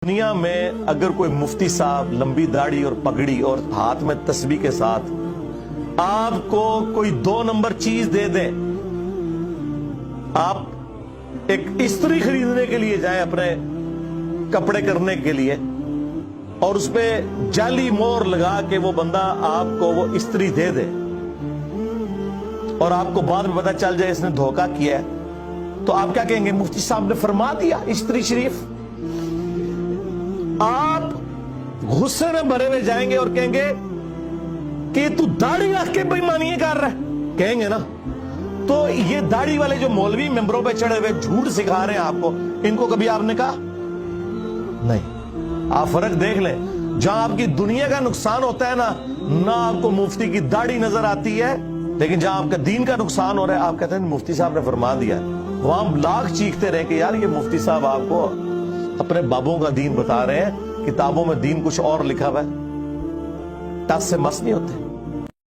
دنیا میں اگر کوئی مفتی صاحب لمبی داڑھی اور پگڑی اور ہاتھ میں تسبیح کے ساتھ آپ کو کوئی 2 نمبر چیز دے دیں، آپ ایک استری خریدنے کے لیے جائیں اپنے کپڑے کرنے کے لیے اور اس پہ جعلی مور لگا کے وہ بندہ آپ کو وہ استری دے دے اور آپ کو بعد میں پتہ چل جائے اس نے دھوکہ کیا ہے، تو آپ کیا کہیں گے؟ مفتی صاحب نے فرما دیا استری شریف۔ آپ غصے میں بھرے ہوئے جائیں گے اور کہیں گے کہ تو داڑھی رکھ کے بےایمانیاں کر رہا ہے، کہیں گے نا؟ تو یہ داڑھی والے جو مولوی ممبروں پہ چڑھے ہوئے جھوٹ سکھا رہے ہیں آپ کو، ان کو کبھی آپ نے کہا نہیں؟ آپ فرق دیکھ لیں، جہاں آپ کی دنیا کا نقصان ہوتا ہے نہ آپ کو مفتی کی داڑھی نظر آتی ہے، لیکن جہاں آپ کا دین کا نقصان ہو رہا ہے آپ کہتے ہیں مفتی صاحب نے فرما دیا ہے۔ وہاں لاکھ چیختے رہے کہ یار یہ مفتی صاحب آپ کو اپنے بابوں کا دین بتا رہے ہیں، کتابوں میں دین کچھ اور لکھا ہوا ہے، ٹس سے مس نہیں ہوتے۔